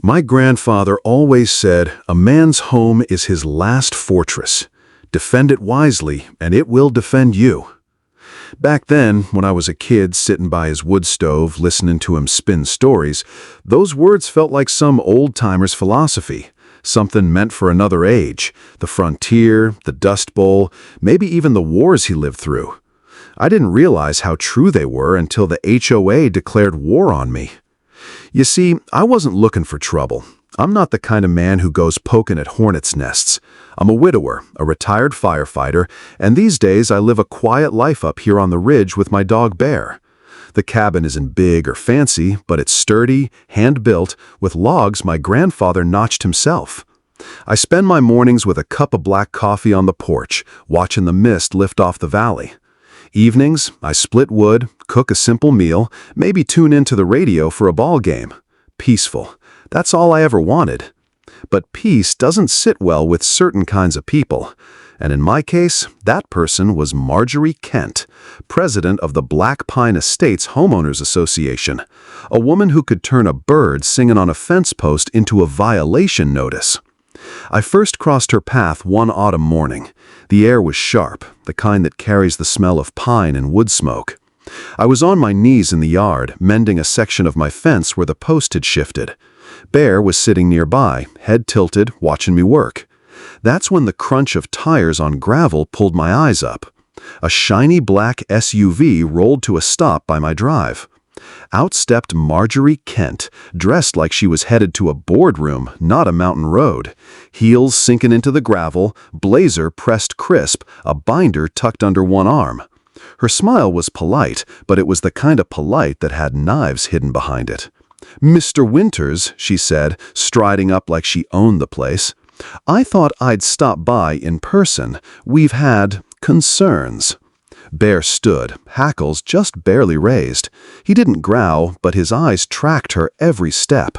My grandfather always said, a man's home is his last fortress. Defend it wisely, and it will defend you. Back then, when I was a kid sitting by his wood stove listening to him spin stories, those words felt like some old-timer's philosophy, something meant for another age, the frontier, the Dust Bowl, maybe even the wars he lived through. I didn't realize how true they were until the HOA declared war on me. You see, I wasn't looking for trouble. I'm not the kind of man who goes poking at hornets' nests. I'm a widower, a retired firefighter, and these days I live a quiet life up here on the ridge with my dog Bear. The cabin isn't big or fancy, but it's sturdy, hand-built, with logs my grandfather notched himself. I spend my mornings with a cup of black coffee on the porch, watching the mist lift off the valley. Evenings, I split wood, cook a simple meal, maybe tune into the radio for a ball game. Peaceful. That's all I ever wanted. But peace doesn't sit well with certain kinds of people. And in my case, that person was Marjorie Kent, president of the Black Pine Estates Homeowners Association, a woman who could turn a bird singing on a fence post into a violation notice. I first crossed her path one autumn morning. The air was sharp, the kind that carries the smell of pine and wood smoke. I was on my knees in the yard, mending a section of my fence where the post had shifted. Bear was sitting nearby, head tilted, watching me work. That's when the crunch of tires on gravel pulled my eyes up. A shiny black SUV rolled to a stop by my drive. Out stepped Marjorie Kent, dressed like she was headed to a boardroom, not a mountain road. Heels sinking into the gravel, blazer pressed crisp, a binder tucked under one arm. Her smile was polite, but it was the kind of polite that had knives hidden behind it. "Mr. Winters," she said, striding up like she owned the place. "I thought I'd stop by in person. We've had concerns." Bear stood, hackles just barely raised. He didn't growl, but his eyes tracked her every step.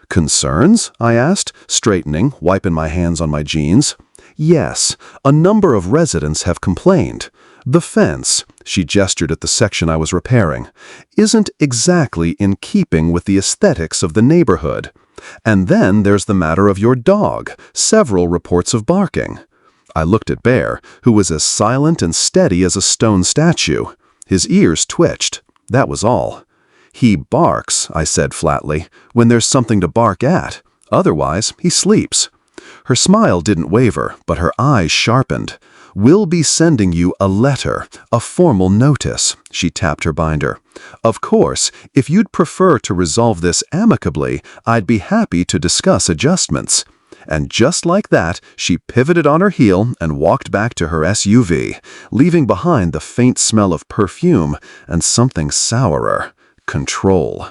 "Concerns?" I asked, straightening, wiping my hands on my jeans. "Yes, a number of residents have complained. The fence," she gestured at the section I was repairing, "isn't exactly in keeping with the aesthetics of the neighborhood. And then there's the matter of your dog, several reports of barking." I looked at Bear, who was as silent and steady as a stone statue. His ears twitched. That was all. "He barks," I said flatly, "when there's something to bark at. Otherwise, he sleeps." Her smile didn't waver, but her eyes sharpened. "We'll be sending you a letter, a formal notice," she tapped her binder. "Of course, if you'd prefer to resolve this amicably, I'd be happy to discuss adjustments." And just like that, she pivoted on her heel and walked back to her SUV, leaving behind the faint smell of perfume and something sourer: control.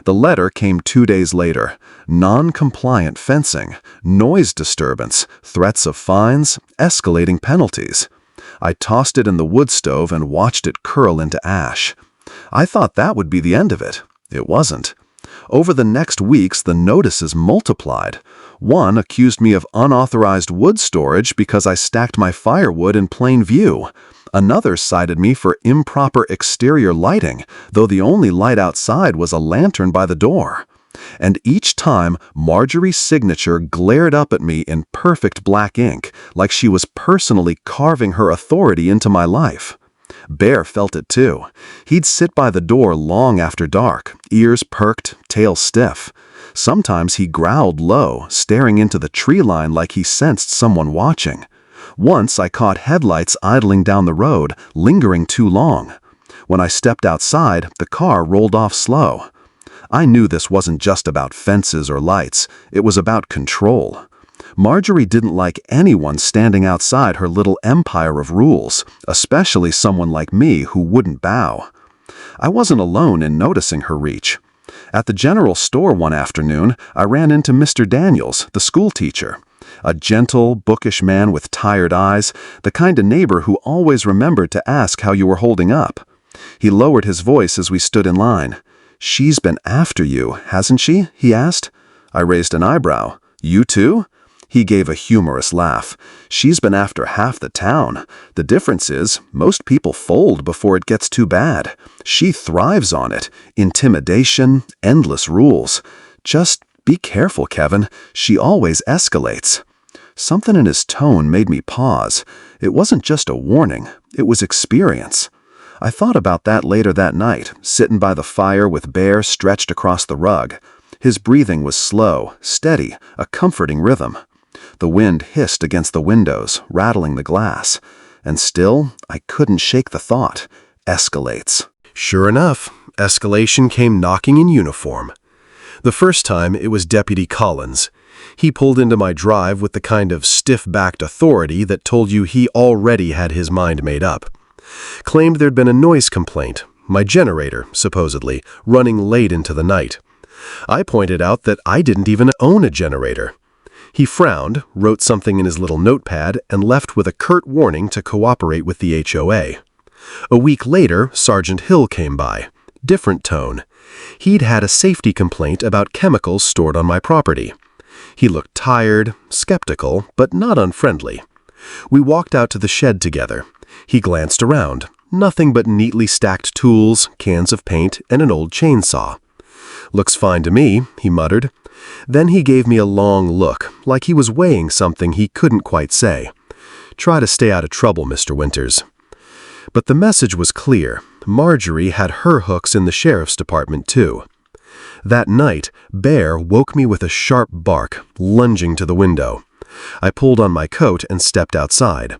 The letter came 2 days later. Non-compliant fencing, noise disturbance, threats of fines, escalating penalties. I tossed it in the wood stove and watched it curl into ash. I thought that would be the end of it. It wasn't. Over the next weeks, the notices multiplied. One accused me of unauthorized wood storage because I stacked my firewood in plain view. Another cited me for improper exterior lighting, though the only light outside was a lantern by the door. And each time, Marjorie's signature glared up at me in perfect black ink, like she was personally carving her authority into my life. Bear felt it too. He'd sit by the door long after dark, ears perked, tail stiff. Sometimes he growled low, staring into the tree line like he sensed someone watching. Once I caught headlights idling down the road, lingering too long. When I stepped outside, the car rolled off slow. I knew this wasn't just about fences or lights. It was about control. Marjorie didn't like anyone standing outside her little empire of rules, especially someone like me who wouldn't bow. I wasn't alone in noticing her reach. At the general store one afternoon, I ran into Mr. Daniels, the school teacher. A gentle, bookish man with tired eyes, the kind of neighbor who always remembered to ask how you were holding up. He lowered his voice as we stood in line. "She's been after you, hasn't she?" he asked. I raised an eyebrow. "You too?" He gave a humorous laugh. "She's been after half the town. The difference is, most people fold before it gets too bad. She thrives on it. Intimidation, endless rules. Just "Be careful, Kevin. She always escalates." Something in his tone made me pause. It wasn't just a warning, it was experience. I thought about that later that night, sitting by the fire with Bear stretched across the rug. His breathing was slow, steady, a comforting rhythm. The wind hissed against the windows, rattling the glass. And still, I couldn't shake the thought. Escalates. Sure enough, escalation came knocking in uniform. The first time, it was Deputy Collins. He pulled into my drive with the kind of stiff-backed authority that told you he already had his mind made up. Claimed there'd been a noise complaint, my generator, supposedly, running late into the night. I pointed out that I didn't even own a generator. He frowned, wrote something in his little notepad, and left with a curt warning to cooperate with the HOA. A week later, Sergeant Hill came by. Different tone. He'd had a safety complaint about chemicals stored on my property. He looked tired, skeptical, but not unfriendly. We walked out to the shed together. He glanced around. Nothing but neatly stacked tools, cans of paint, and an old chainsaw. "Looks fine to me," he muttered. Then he gave me a long look, like he was weighing something he couldn't quite say. "Try to stay out of trouble, Mr. Winters." But the message was clear. Marjorie had her hooks in the sheriff's department, too. That night, Bear woke me with a sharp bark, lunging to the window. I pulled on my coat and stepped outside.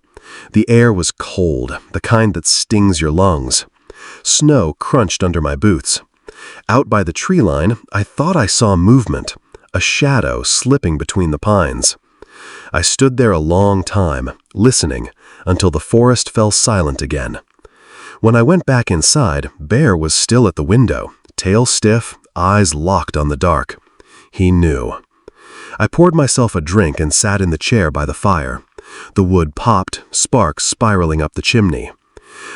The air was cold, the kind that stings your lungs. Snow crunched under my boots. Out by the tree line, I thought I saw movement, a shadow slipping between the pines. I stood there a long time, listening, until the forest fell silent again. When I went back inside, Bear was still at the window, tail stiff, eyes locked on the dark. He knew. I poured myself a drink and sat in the chair by the fire. The wood popped, sparks spiraling up the chimney.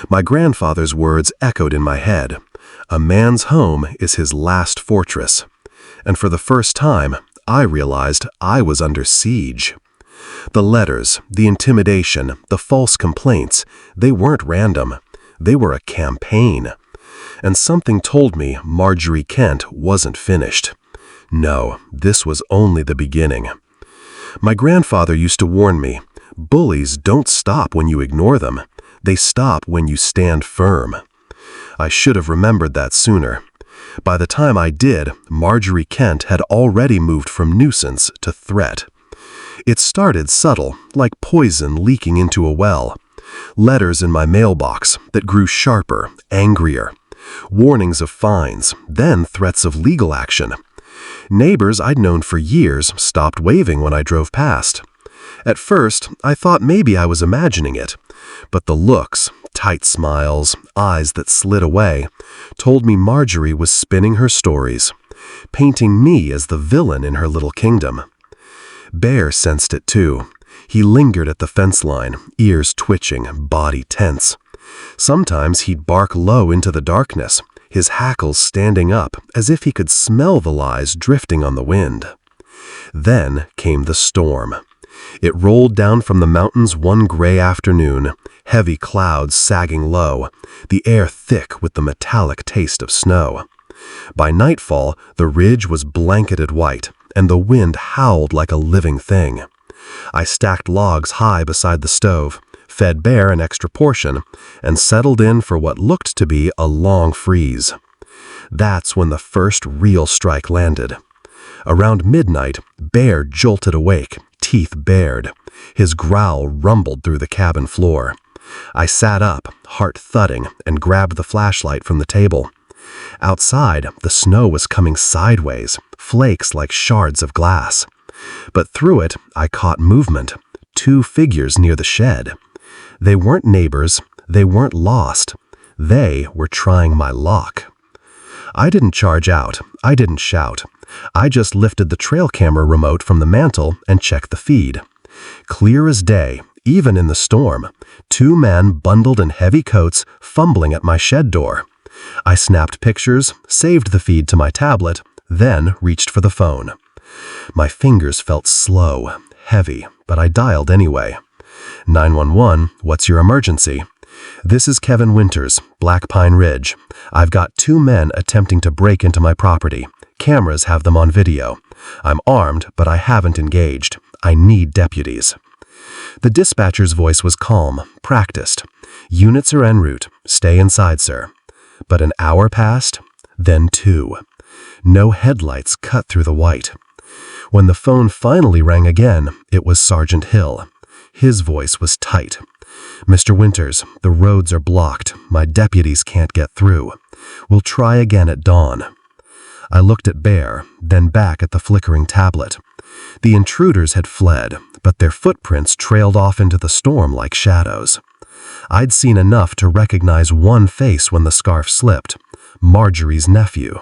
My grandfather's words echoed in my head. A man's home is his last fortress. And for the first time, I realized I was under siege. The letters, the intimidation, the false complaints, they weren't random. They were a campaign. And something told me Marjorie Kent wasn't finished. No, this was only the beginning. My grandfather used to warn me, bullies don't stop when you ignore them. They stop when you stand firm. I should have remembered that sooner. By the time I did, Marjorie Kent had already moved from nuisance to threat. It started subtle, like poison leaking into a well. Letters in my mailbox that grew sharper, angrier. Warnings of fines, then threats of legal action. Neighbors I'd known for years stopped waving when I drove past. At first, I thought maybe I was imagining it, but the looks, tight smiles, eyes that slid away, told me Marjorie was spinning her stories, painting me as the villain in her little kingdom. Bear sensed it too. He lingered at the fence line, ears twitching, body tense. Sometimes he'd bark low into the darkness, his hackles standing up as if he could smell the lies drifting on the wind. Then came the storm. It rolled down from the mountains one gray afternoon, heavy clouds sagging low, the air thick with the metallic taste of snow. By nightfall, the ridge was blanketed white, and the wind howled like a living thing. I stacked logs high beside the stove, fed Bear an extra portion, and settled in for what looked to be a long freeze. That's when the first real strike landed. Around midnight, Bear jolted awake, teeth bared. His growl rumbled through the cabin floor. I sat up, heart thudding, and grabbed the flashlight from the table. Outside, the snow was coming sideways, flakes like shards of glass. But through it, I caught movement, 2 figures near the shed. They weren't neighbors, they weren't lost. They were trying my lock. I didn't charge out, I didn't shout. I just lifted the trail camera remote from the mantel and checked the feed. Clear as day, even in the storm, 2 men bundled in heavy coats fumbling at my shed door. I snapped pictures, saved the feed to my tablet, then reached for the phone. My fingers felt slow, heavy, but I dialed anyway. 911, what's your emergency? This is Kevin Winters, Black Pine Ridge. I've got 2 men attempting to break into my property. Cameras have them on video. I'm armed, but I haven't engaged. I need deputies. The dispatcher's voice was calm, practiced. Units are en route. Stay inside, sir. But an hour passed, then 2. No headlights cut through the white. When the phone finally rang again, it was Sergeant Hill. His voice was tight. Mr. Winters, the roads are blocked. My deputies can't get through. We'll try again at dawn. I looked at Bear, then back at the flickering tablet. The intruders had fled, but their footprints trailed off into the storm like shadows. I'd seen enough to recognize one face when the scarf slipped: Marjorie's nephew.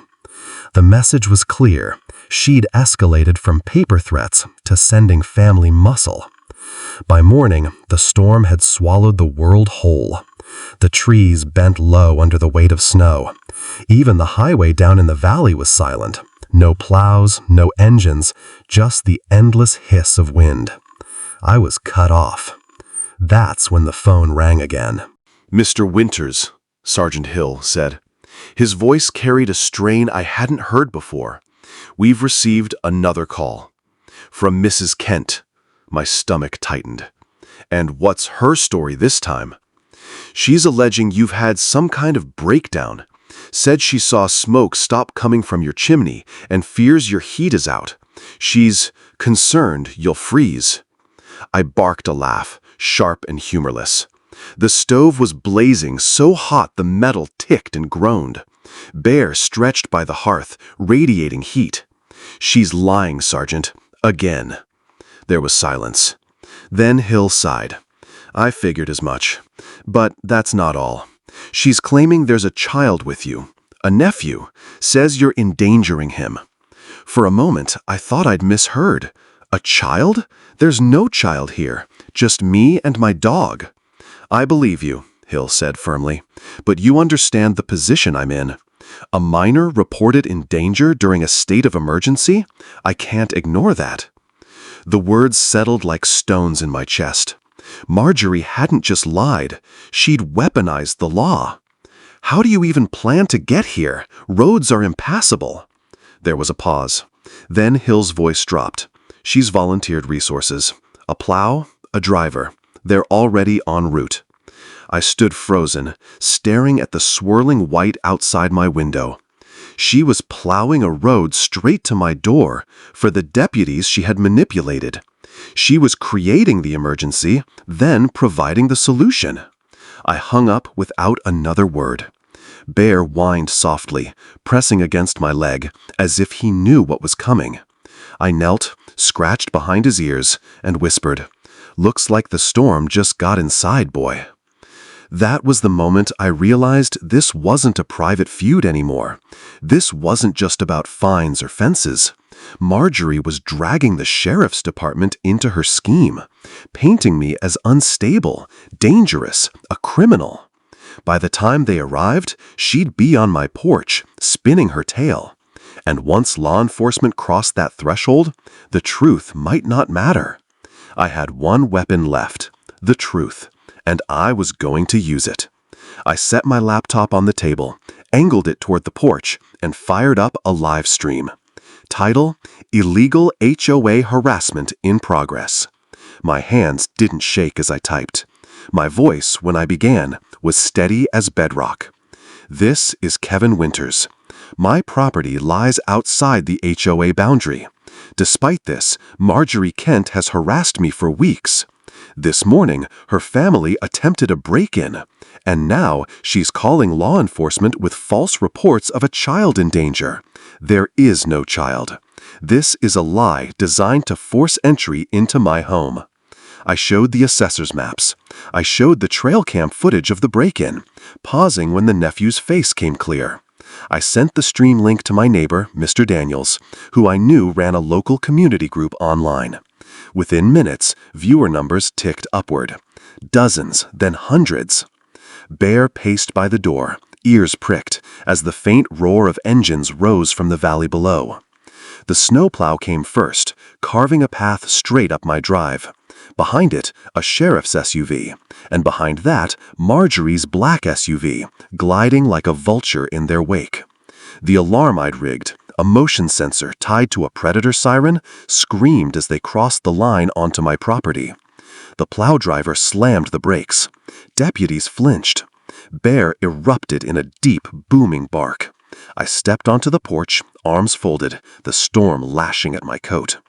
The message was clear. She'd escalated from paper threats to sending family muscle. By morning, the storm had swallowed the world whole. The trees bent low under the weight of snow. Even the highway down in the valley was silent. No plows, no engines, just the endless hiss of wind. I was cut off. That's when the phone rang again. "Mr. Winters," Sergeant Hill said. His voice carried a strain I hadn't heard before. "We've received another call. From Mrs. Kent." My stomach tightened. "And what's her story this time?" "She's alleging you've had some kind of breakdown. Said she saw smoke stop coming from your chimney and fears your heat is out. She's concerned you'll freeze." I barked a laugh, sharp and humorless. The stove was blazing so hot the metal ticked and groaned. Bear stretched by the hearth, radiating heat. "She's lying, Sergeant. Again." There was silence. Then Hill sighed. "I figured as much. But that's not all. She's claiming there's a child with you. A nephew. Says you're endangering him." For a moment, I thought I'd misheard. "A child? There's no child here. Just me and my dog." "I believe you," Hill said firmly. "But you understand the position I'm in. A minor reported in danger during a state of emergency? I can't ignore that." The words settled like stones in my chest. Marjorie hadn't just lied. She'd weaponized the law. "How do you even plan to get here? Roads are impassable." There was a pause. Then Hill's voice dropped. "She's volunteered resources. A plow, a driver. They're already en route." I stood frozen, staring at the swirling white outside my window. She was plowing a road straight to my door for the deputies she had manipulated. She was creating the emergency, then providing the solution. I hung up without another word. Bear whined softly, pressing against my leg, as if he knew what was coming. I knelt, scratched behind his ears, and whispered, "Looks like the storm just got inside, boy." That was the moment I realized this wasn't a private feud anymore. This wasn't just about fines or fences. Marjorie was dragging the sheriff's department into her scheme, painting me as unstable, dangerous, a criminal. By the time they arrived, she'd be on my porch, spinning her tale. And once law enforcement crossed that threshold, the truth might not matter. I had one weapon left, the truth, and I was going to use it. I set my laptop on the table, angled it toward the porch, and fired up a live stream. Title: Illegal HOA Harassment in Progress. My hands didn't shake as I typed. My voice, when I began, was steady as bedrock. "This is Kevin Winters. My property lies outside the HOA boundary. Despite this, Marjorie Kent has harassed me for weeks. This morning, her family attempted a break-in, and now she's calling law enforcement with false reports of a child in danger. There is no child. This is a lie designed to force entry into my home." I showed the assessor's maps. I showed the trail cam footage of the break-in, pausing when the nephew's face came clear. I sent the stream link to my neighbor, Mr. Daniels, who I knew ran a local community group online. Within minutes, viewer numbers ticked upward. Dozens, then hundreds. Bear paced by the door, ears pricked, as the faint roar of engines rose from the valley below. The snowplow came first, carving a path straight up my drive. Behind it, a sheriff's SUV, and behind that, Marjorie's black SUV, gliding like a vulture in their wake. The alarm I'd rigged, a motion sensor tied to a predator siren, screamed as they crossed the line onto my property. The plow driver slammed the brakes. Deputies flinched. Bear erupted in a deep, booming bark. I stepped onto the porch, arms folded, the storm lashing at my coat.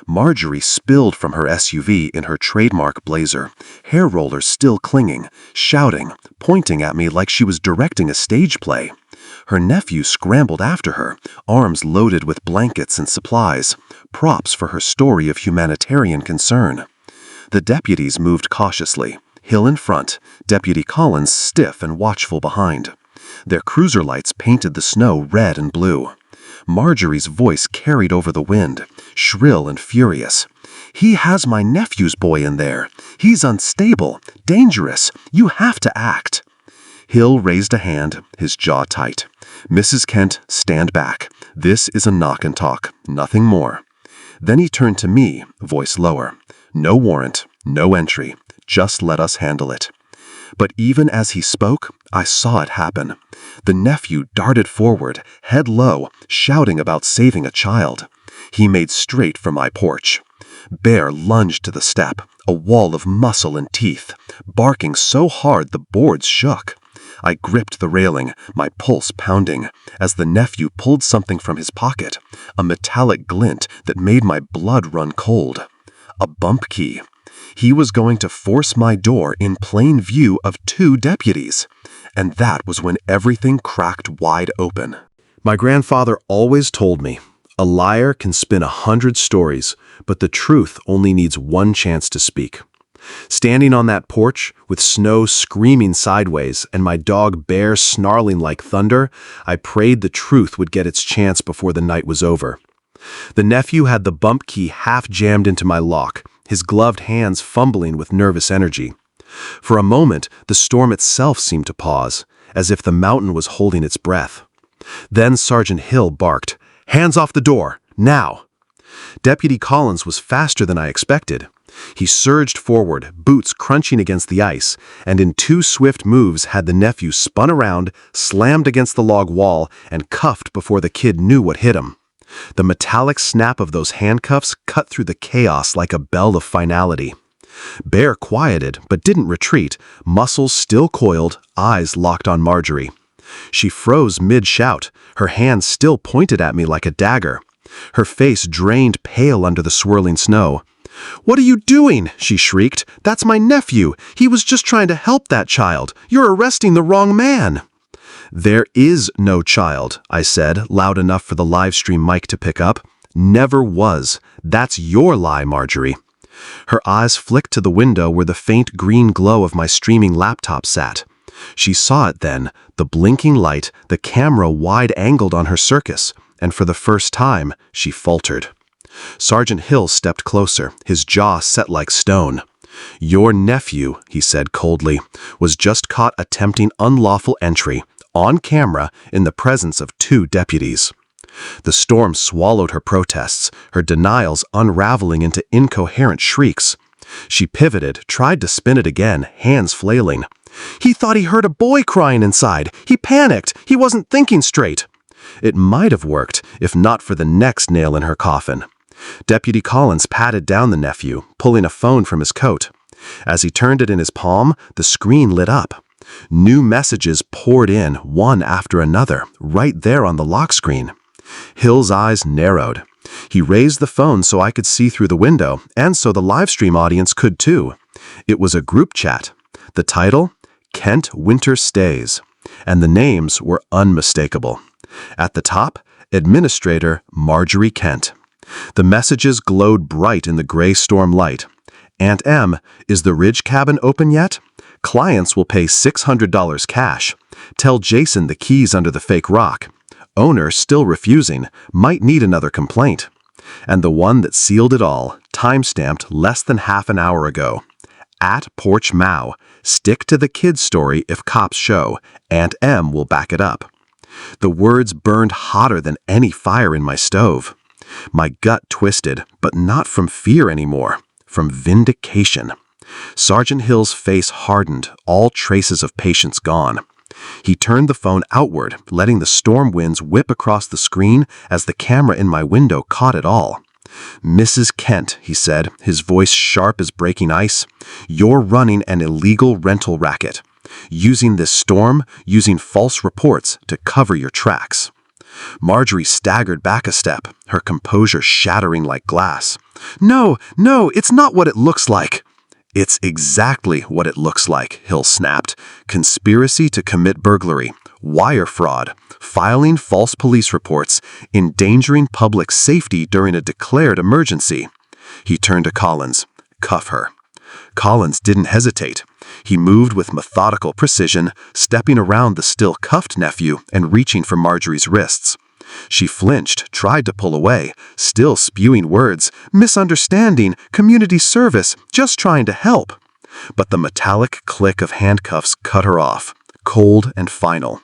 Marjorie spilled from her SUV in her trademark blazer, hair rollers still clinging, shouting, pointing at me like she was directing a stage play. Her nephew scrambled after her, arms loaded with blankets and supplies, props for her story of humanitarian concern. The deputies moved cautiously, Hill in front, Deputy Collins stiff and watchful behind. Their cruiser lights painted the snow red and blue. Marjorie's voice carried over the wind, shrill and furious. "He has my nephew's boy in there. He's unstable, dangerous. You have to act." Hill raised a hand, his jaw tight. "Mrs. Kent, stand back. This is a knock and talk, nothing more." Then he turned to me, voice lower. "No warrant, no entry. Just let us handle it." But even as he spoke, I saw it happen. The nephew darted forward, head low, shouting about saving a child. He made straight for my porch. Bear lunged to the step, a wall of muscle and teeth, barking so hard the boards shook. I gripped the railing, my pulse pounding, as the nephew pulled something from his pocket, a metallic glint that made my blood run cold. A bump key. He was going to force my door in plain view of 2 deputies. And that was when everything cracked wide open. My grandfather always told me, a liar can spin 100 stories, but the truth only needs one chance to speak. Standing on that porch, with snow screaming sideways and my dog Bear snarling like thunder, I prayed the truth would get its chance before the night was over. The nephew had the bump key half jammed into my lock, his gloved hands fumbling with nervous energy. For a moment, the storm itself seemed to pause, as if the mountain was holding its breath. Then Sergeant Hill barked, "Hands off the door, now!" Deputy Collins was faster than I expected. He surged forward, boots crunching against the ice, and in 2 swift moves had the nephew spun around, slammed against the log wall, and cuffed before the kid knew what hit him. The metallic snap of those handcuffs cut through the chaos like a bell of finality. Bear quieted, but didn't retreat, muscles still coiled, eyes locked on Marjorie. She froze mid-shout, her hands still pointed at me like a dagger. Her face drained pale under the swirling snow. "What are you doing?" she shrieked. "That's my nephew. He was just trying to help that child. You're arresting the wrong man." "There is no child," I said, loud enough for the live stream mic to pick up. "Never was. That's your lie, Marjorie." Her eyes flicked to the window where the faint green glow of my streaming laptop sat. She saw it then, the blinking light, the camera wide-angled on her circus, and for the first time, she faltered. Sergeant Hill stepped closer, his jaw set like stone. "Your nephew," he said coldly, "was just caught attempting unlawful entry, on camera, in the presence of 2 deputies." The storm swallowed her protests, her denials unraveling into incoherent shrieks. She pivoted, tried to spin it again, hands flailing. "He thought he heard a boy crying inside. He panicked. He wasn't thinking straight." It might have worked, if not for the next nail in her coffin. Deputy Collins patted down the nephew, pulling a phone from his coat. As he turned it in his palm, the screen lit up. New messages poured in, one after another, right there on the lock screen. Hill's eyes narrowed. He raised the phone so I could see through the window, and so the livestream audience could too. It was a group chat. The title, Kent Winter Stays, and the names were unmistakable. At the top, Administrator Marjorie Kent. The messages glowed bright in the gray storm light. Aunt M, is the Ridge Cabin open yet? Clients will pay $600 cash. Tell Jason the key's under the fake rock. Owner still refusing, might need another complaint. And the one that sealed it all, time-stamped less than half an hour ago. At Porch Mao, stick to the kid's story if cops show. Aunt M will back it up. The words burned hotter than any fire in my stove. My gut twisted, but not from fear anymore, from vindication. Sergeant Hill's face hardened, all traces of patience gone. He turned the phone outward, letting the storm winds whip across the screen as the camera in my window caught it all. "Mrs. Kent," he said, his voice sharp as breaking ice, "you're running an illegal rental racket. Using this storm, using false reports to cover your tracks." Marjorie staggered back a step, her composure shattering like glass. No, it's not what it looks like." "It's exactly what it looks like," Hill snapped. "Conspiracy to commit burglary, wire fraud, filing false police reports, endangering public safety during a declared emergency." He turned to Collins. "Cuff her." Collins didn't hesitate. He moved with methodical precision, stepping around the still cuffed nephew and reaching for Marjorie's wrists. She flinched, tried to pull away, still spewing words, "Misunderstanding, community service, just trying to help." But the metallic click of handcuffs cut her off, cold and final.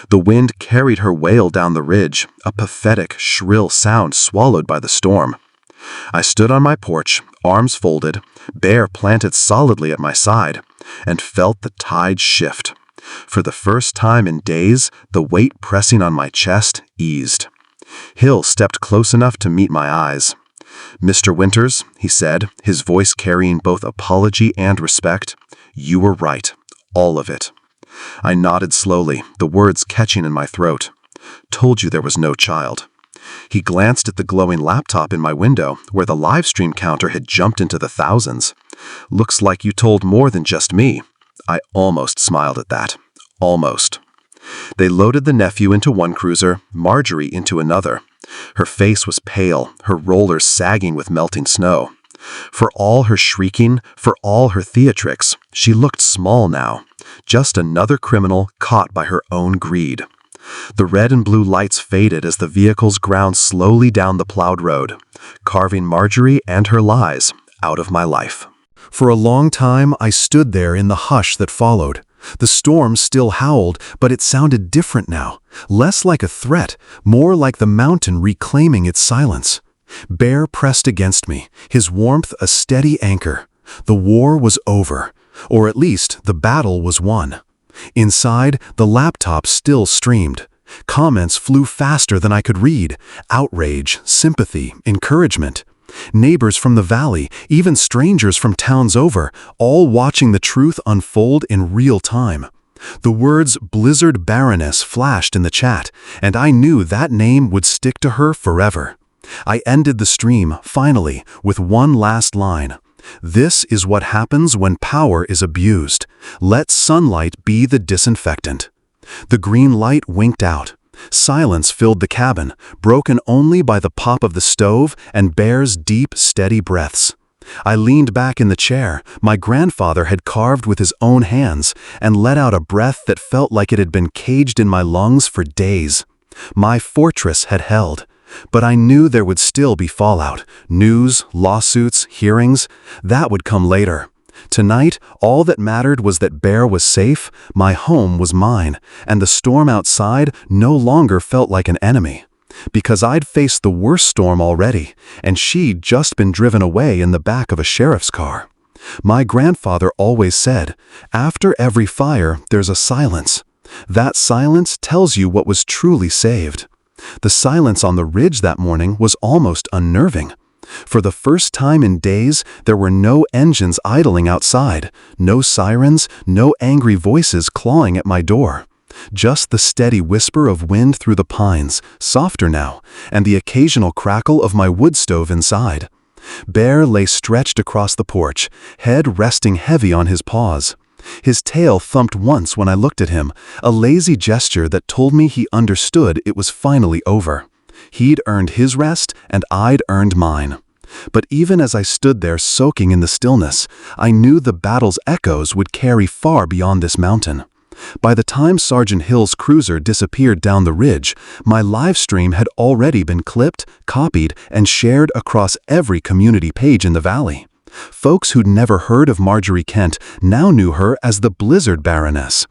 The wind carried her wail down the ridge, a pathetic, shrill sound swallowed by the storm. I stood on my porch, arms folded, Bear planted solidly at my side, and felt the tide shift. For the first time in days, the weight pressing on my chest eased. Hill stepped close enough to meet my eyes. "Mr. Winters," he said, his voice carrying both apology and respect, "you were right, all of it." I nodded slowly, the words catching in my throat. "Told you there was no child." He glanced at the glowing laptop in my window, where the live stream counter had jumped into the thousands. "Looks like you told more than just me." I almost smiled at that. Almost. They loaded the nephew into one cruiser, Marjorie into another. Her face was pale, her rollers sagging with melting snow. For all her shrieking, for all her theatrics, she looked small now. Just another criminal caught by her own greed. The red and blue lights faded as the vehicles ground slowly down the plowed road, carving Marjorie and her lies out of my life. For a long time, I stood there in the hush that followed. The storm still howled, but it sounded different now, less like a threat, more like the mountain reclaiming its silence. Bear pressed against me, his warmth a steady anchor. The war was over, or at least the battle was won. Inside, the laptop still streamed. Comments flew faster than I could read. Outrage, sympathy, encouragement. Neighbors from the valley, even strangers from towns over, all watching the truth unfold in real time. The words Blizzard Baroness flashed in the chat, and I knew that name would stick to her forever. I ended the stream, finally, with one last line. "This is what happens when power is abused. Let sunlight be the disinfectant." The green light winked out. Silence filled the cabin, broken only by the pop of the stove and Bear's deep, steady breaths. I leaned back in the chair my grandfather had carved with his own hands and let out a breath that felt like it had been caged in my lungs for days. My fortress had held, but I knew there would still be fallout. News, lawsuits, hearings, that would come later. Tonight, all that mattered was that Bear was safe, my home was mine, and the storm outside no longer felt like an enemy. Because I'd faced the worst storm already, and she'd just been driven away in the back of a sheriff's car. My grandfather always said, "After every fire, there's a silence. That silence tells you what was truly saved." The silence on the ridge that morning was almost unnerving. For the first time in days, there were no engines idling outside, no sirens, no angry voices clawing at my door. Just the steady whisper of wind through the pines, softer now, and the occasional crackle of my wood stove inside. Bear lay stretched across the porch, head resting heavy on his paws. His tail thumped once when I looked at him, a lazy gesture that told me he understood it was finally over. He'd earned his rest, and I'd earned mine. But even as I stood there soaking in the stillness, I knew the battle's echoes would carry far beyond this mountain. By the time Sergeant Hill's cruiser disappeared down the ridge, my live stream had already been clipped, copied, and shared across every community page in the valley. Folks who'd never heard of Marjorie Kent now knew her as the Blizzard Baroness.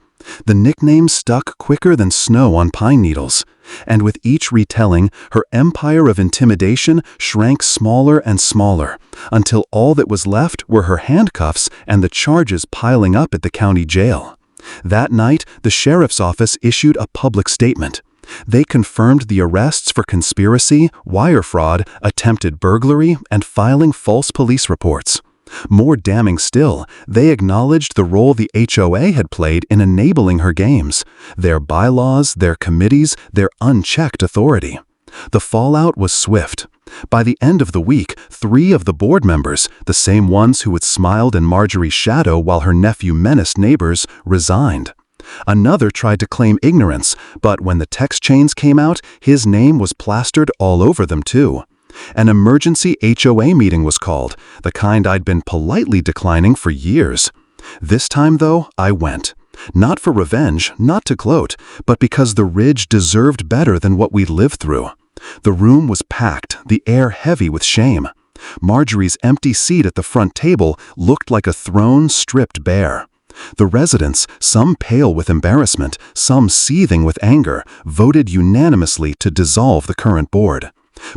The nickname stuck quicker than snow on pine needles, and with each retelling, her empire of intimidation shrank smaller and smaller, until all that was left were her handcuffs and the charges piling up at the county jail. That night, the sheriff's office issued a public statement. They confirmed the arrests for conspiracy, wire fraud, attempted burglary, and filing false police reports. More damning still, they acknowledged the role the HOA had played in enabling her games, their bylaws, their committees, their unchecked authority. The fallout was swift. By the end of the week, 3 of the board members, the same ones who had smiled in Marjorie's shadow while her nephew menaced neighbors, resigned. Another tried to claim ignorance, but when the text chains came out, his name was plastered all over them too. An emergency HOA meeting was called, the kind I'd been politely declining for years. This time, though, I went. Not for revenge, not to gloat, but because the Ridge deserved better than what we'd lived through. The room was packed, the air heavy with shame. Marjorie's empty seat at the front table looked like a throne stripped bare. The residents, some pale with embarrassment, some seething with anger, voted unanimously to dissolve the current board.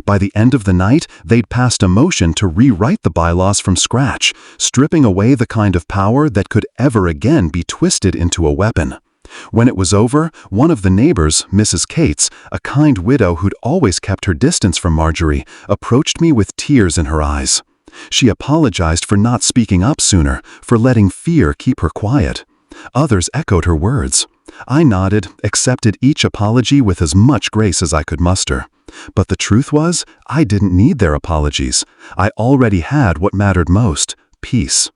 By the end of the night, they'd passed a motion to rewrite the bylaws from scratch, stripping away the kind of power that could ever again be twisted into a weapon. When it was over, one of the neighbors, Mrs. Cates, a kind widow who'd always kept her distance from Marjorie, approached me with tears in her eyes. She apologized for not speaking up sooner, for letting fear keep her quiet. Others echoed her words. I nodded, accepted each apology with as much grace as I could muster. But the truth was, I didn't need their apologies. I already had what mattered most, peace.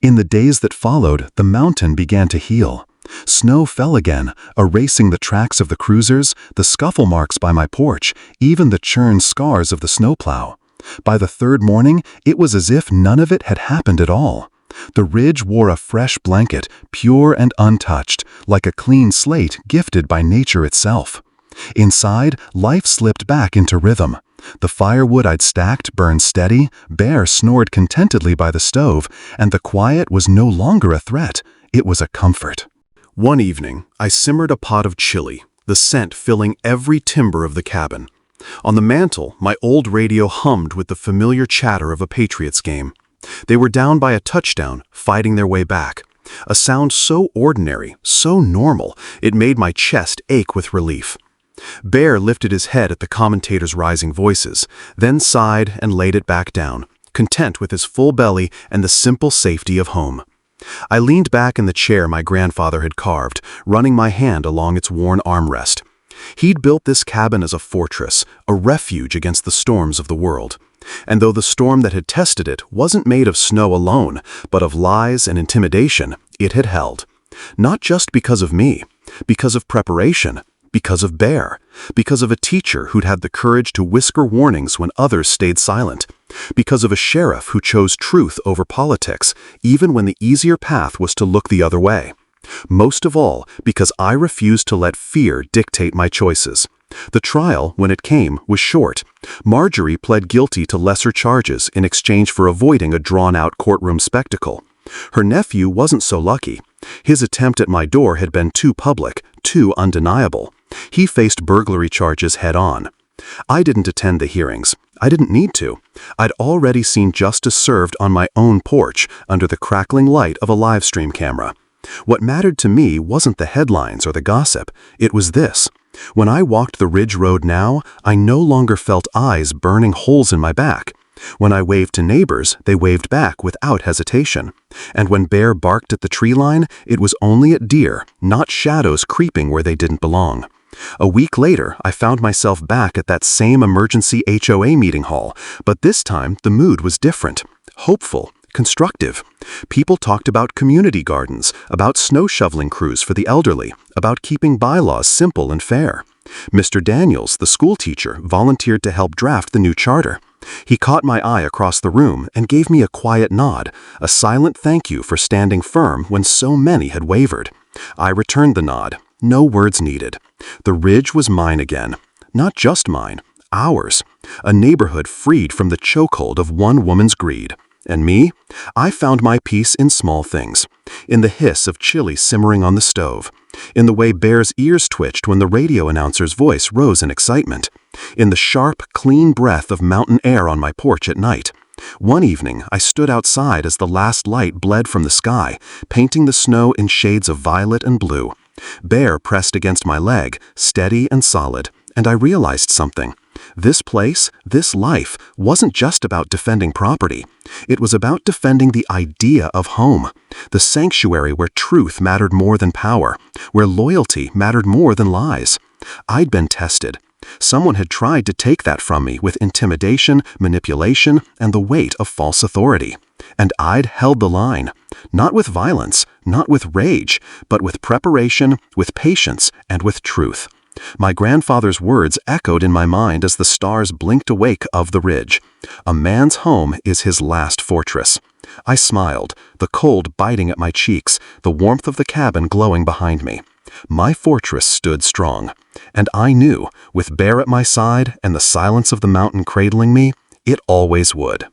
In the days that followed, the mountain began to heal. Snow fell again, erasing the tracks of the cruisers, the scuffle marks by my porch, even the churned scars of the snowplow. By the 3rd morning, it was as if none of it had happened at all. The Ridge wore a fresh blanket, pure and untouched, like a clean slate gifted by nature itself. Inside, life slipped back into rhythm. The firewood I'd stacked burned steady, Bear snored contentedly by the stove, and the quiet was no longer a threat, it was a comfort. One evening, I simmered a pot of chili, the scent filling every timber of the cabin. On the mantel, my old radio hummed with the familiar chatter of a Patriots game. They were down by a touchdown, fighting their way back. A sound so ordinary, so normal, it made my chest ache with relief. Bear lifted his head at the commentators' rising voices, then sighed and laid it back down, content with his full belly and the simple safety of home. I leaned back in the chair my grandfather had carved, running my hand along its worn armrest. He'd built this cabin as a fortress, a refuge against the storms of the world. And though the storm that had tested it wasn't made of snow alone, but of lies and intimidation, it had held. Not just because of me, because of preparation, because of Bear, because of a teacher who'd had the courage to whisper warnings when others stayed silent, because of a sheriff who chose truth over politics, even when the easier path was to look the other way. Most of all, because I refused to let fear dictate my choices. The trial, when it came, was short. Marjorie pled guilty to lesser charges in exchange for avoiding a drawn-out courtroom spectacle. Her nephew wasn't so lucky. His attempt at my door had been too public, too undeniable. He faced burglary charges head-on. I didn't attend the hearings. I didn't need to. I'd already seen justice served on my own porch under the crackling light of a live stream camera. What mattered to me wasn't the headlines or the gossip. It was this. When I walked the Ridge Road now, I no longer felt eyes burning holes in my back. When I waved to neighbors, they waved back without hesitation. And when Bear barked at the tree line, it was only at deer, not shadows creeping where they didn't belong. A week later, I found myself back at that same emergency HOA meeting hall, but this time the mood was different, hopeful, constructive. People talked about community gardens, about snow shoveling crews for the elderly, about keeping bylaws simple and fair. Mr. Daniels, the school teacher, volunteered to help draft the new charter. He caught my eye across the room and gave me a quiet nod, a silent thank you for standing firm when so many had wavered. I returned the nod. No words needed. The Ridge was mine again. Not just mine, ours. A neighborhood freed from the chokehold of one woman's greed. And me? I found my peace in small things. In the hiss of chili simmering on the stove. In the way Bear's ears twitched when the radio announcer's voice rose in excitement. In the sharp, clean breath of mountain air on my porch at night. One evening, I stood outside as the last light bled from the sky, painting the snow in shades of violet and blue. Bear pressed against my leg, steady and solid, and I realized something. This place, this life, wasn't just about defending property. It was about defending the idea of home, the sanctuary where truth mattered more than power, where loyalty mattered more than lies. I'd been tested. Someone had tried to take that from me with intimidation, manipulation, and the weight of false authority. And I'd held the line, not with violence, not with rage, but with preparation, with patience, and with truth. My grandfather's words echoed in my mind as the stars blinked awake of the ridge. A man's home is his last fortress. I smiled, the cold biting at my cheeks, the warmth of the cabin glowing behind me. My fortress stood strong, and I knew, with Bear at my side and the silence of the mountain cradling me, it always would.